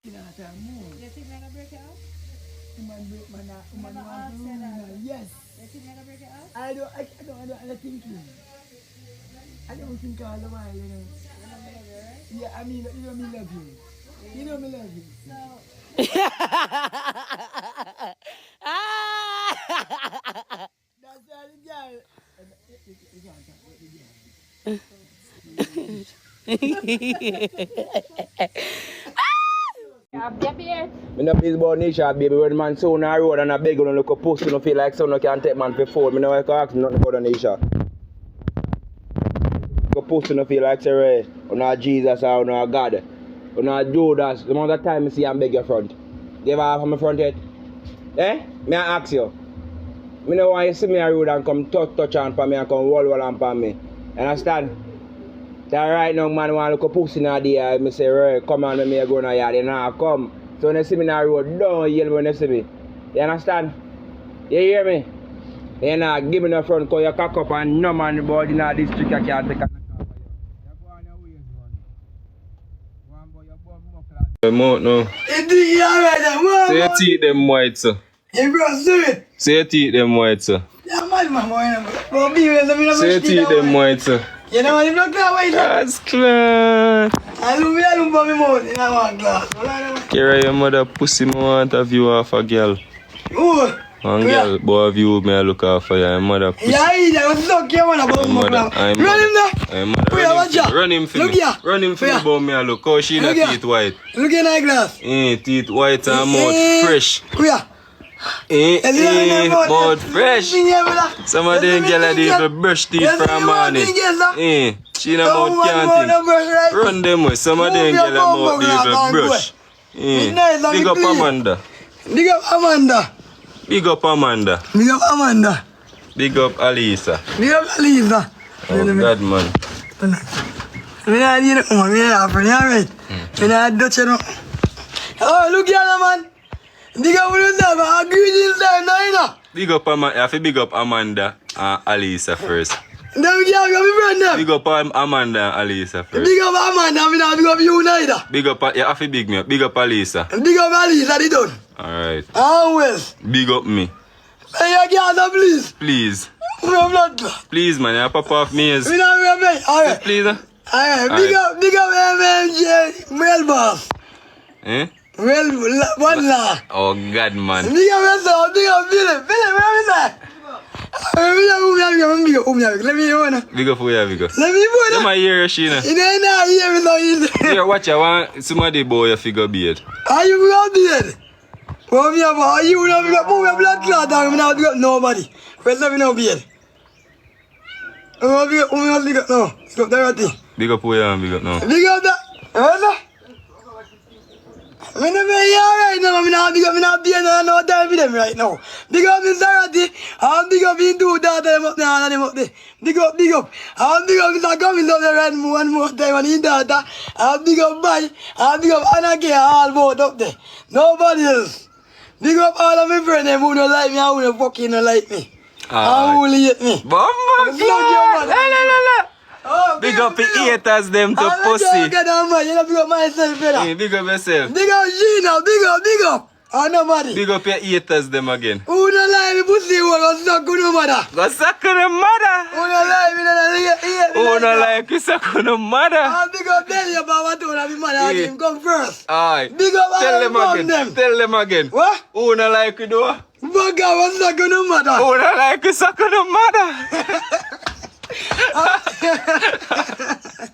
You think they're gonna break it up? Man break man yes. You think they're gonna break it up? I don't think you. I don't think all the while, you know. Yeah, I mean, you know me love you. You know me love you. So that's all the girl. You can't talk about the girl. Me no please about Nisha, baby. When man soon on the road and I beg you to look a post, you don't feel like someone can take man for phone. Me no like to ask nothing about Nisha. Look a post, you don't feel like say, or not Jesus or not God. Or not Judas. The amount of time I see and beg your front. You ever have on my front yet? Eh? Me I ask you. Me no want you see me on the road and come touch on for me and come wall on for me. You understand? That right now, man, want to look a pussy in the air. I say, Ray, come on, let me go in the yard. You know, come. So when you see me in the road, don't yell when you see me. You understand? You hear me? You know, give me the front because you cock up and no man about in the district I can't take a knock off for you. You go on your ways, man. Go on, boy, you're born muffled. The mouth now. Say your teeth them white, sir. You bro, do it. Say your teeth them white, sir. Yeah, man, bro, be with me. Say your teeth them white, sir. You know what I'm not that way, sir? That's clear. I don't put me mouth in a glass. Kira, your mother pussy me want a view off a girl. Who? One girl, boy view me I look off for you. Your mother pussy. Yeah, I was stuck here, man, about my glass. Run him there. Run him for me. Run him for me about me I look. How she the teeth white? Look in that glass. Teeth white and mouth fresh. Mouth fresh. Some of them girls even brush teeth from morning. She no mouth can't. Run them way. Some of them girls mouth even brush. Big up Amanda. Big up Amanda. Big up Amanda. Big up Amanda. Big up Alisa. Big up Alisa. Oh God, man. Me not need it, man. Me not friend, alright. Me not Dutch, you know. Oh, look here, man. Big up yourself. I agree with yourself, you know. Big up Amanda. I have to big up Amanda and Alisa first. Them girls got me friend them. Big up Amanda and Alisa first. Big up Amanda, me not big up you neither. Big up, you have to big me up. Big up Alisa. Big up Alisa, they done. Alright. Always. Big up me. Hey, you girls, please. Please. Blood. Please, man. You pop off me as. We not remember. Alright. Please, Alright. Big up MMJ. Real boss. Eh? Real one law. Oh God, man. Big up yourself. Big up Billy. Billy, where is that? Let me hear one. Big up for you, big up. Let me hear one. You might hear Sheena. You don't hear me now. Here, watch I want somebody boy you figure beard. Are you big beard? Well, me are you not big up? Move your blood clot down. Me not big up nobody. Well, let me know beard. Oh, big up. Me big up now. Big up that thing. Big up for you and big up now. Big up that. Me not be here right now. Me not big up. Me not be here no time for them right now. Big up Mr. Ratty. And big up in two daughter them up there and them up there. Big up. And big up Mr. Cummings up there right one more time and in daughter. And big up Bye. And big up Anarchy all both up there. Nobody else. Big up all of my friends who don't like me and who don't fucking don't like me. And who hate me. Oh, big up the haters them to pussy. Big up myself, brother. Big up yourself. Big up Gina, big up. And nobody. Big up your haters them again. Who don't like me pussy who go suck on your mother? Go suck on your mother. Who don't like me Who don't like you suck on your mother? And big up tell you about what told my mother him come first. Alright. Big up Tell them again. What? Who don't like you though? Bugger was suck on your mother. Who don't like you suck on your mother?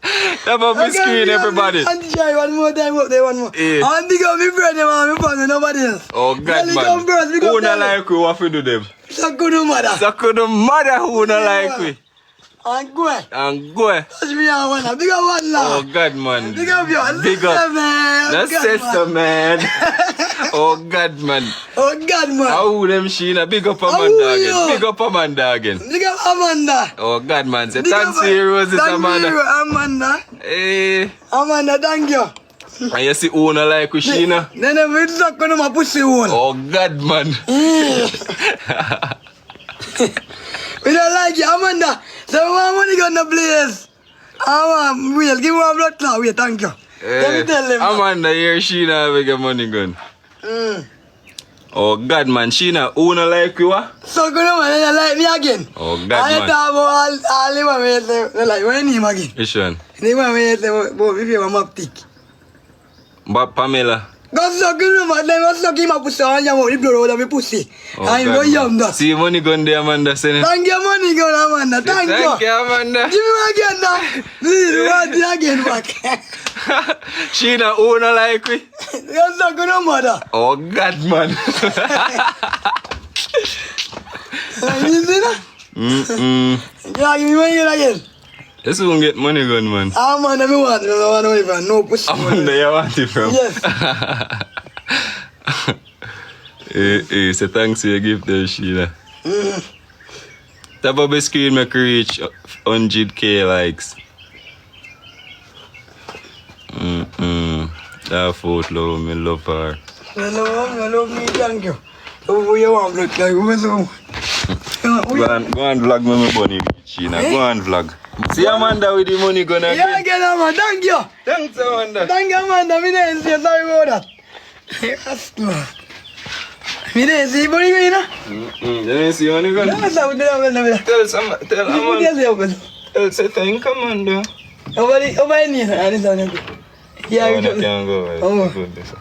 That's about me screen everybody. And try one more time up there, one more. Yeah. And big up my friend and my family, nobody else. Oh God, man. Come first, Who don't like you, what you do them? Suck on your mother. Suck on your mother who don't like you. And go. Touch me on one. Big up one now. Oh God, man. Big up your Big up. man. That's sister, man. Oh God, man. Oh God, man. How them Sheena? Big up Amanda again. Big up Amanda again. Big up Amanda. Oh God, man. Say thanks to you, Roses, Amanda. Amanda. Hey. Amanda, thank you. And you see who don't like you, Sheena? Then we suck on my pussy hole. Oh God, man. We don't like you, Amanda. So we want money gun the place. I want real. Give me a blood clot. Wait, thank you. Let me tell them. Amanda here, Sheena have a money gun. Oh God, man, Sheena, who no like you, what? So good, man, they like me again. Oh God, I man. talk about all the women they like my name again. Which one? The women say, "Boy, if you have a tick." But Pamela. Go suck him, man. Then go suck him a pussy on your mouth. He blow out of my pussy. Oh, I'm God, going man. young, that. See money gun there, Amanda, saying. Thank you, money, girl, Amanda. Thank you. Thank you, Amanda. Give me again now. Please, you want it again back. Sheena, who no like me? Go suck your mother. Oh God, man. You see that? Yeah, give me money again. You soon get money gun, man. Amanda, me want it. I want it. No pussy. Amanda, you want it from? Yes. Hey, say thanks for your gift there, Sheena. Tap up the screen, make you reach 100k likes. That foot love me, love her. I love me, thank you. So who you want, look like, who is who? Go and vlog me, my bunny, Sheena. Go and vlog. See Amanda with the money gun again. Yeah, again, Amanda, thank you. Thanks, Amanda. Thank you, Amanda. Me didn't say sorry about that. Yes, Lord. Me didn't see money going, You didn't see money gun? Yes, I would do that. Tell Amanda. Tell say thank Amanda. Over here, I didn't say yeah, Oh, that can go. Right. Oh. Good, this.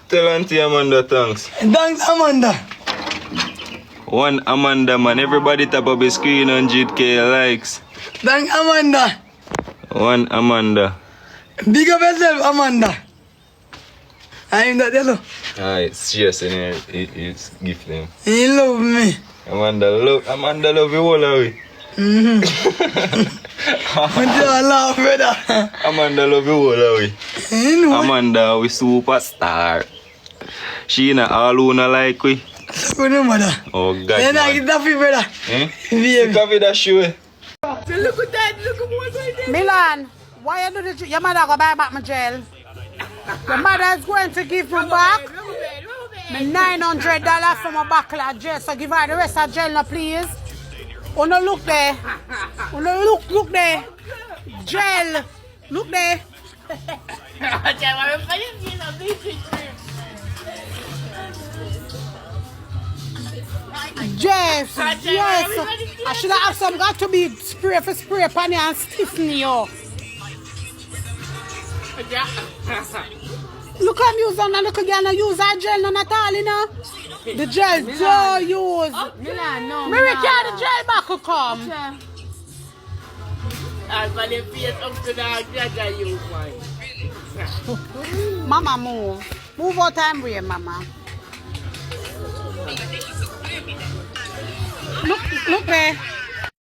Tell Auntie Amanda thanks. Thanks, Amanda. One Amanda, man. Everybody tap up the screen 100k likes. Thanks, Amanda. One Amanda. Big up yourself, Amanda. I'm that yellow. Alright, serious in here. It's gift them. He love me. Amanda love you all away. I love brother. Amanda love you all away. You know. Amanda, we superstar. Sheena, all who not like we. So good, mother. Oh God, Then I man. get that brother. Baby. Coffee that shoe. Look at that. Look at what's right there. Milan, why you do this? Your mother go buy back my gel. Your mother is going to give me back my $900 for my backlog gel. So give her the rest of gel now, please. Oh no, look there. Oh no, look there. Gel. Look there. Jeff, yes. I should have some got to be spray for spray pan and stiffen you. Look at use on a little girl use that gel none at all, you know. The gel don't use. Milan, no. Mary can the gel back will come. Mama move. Move out time way, mama.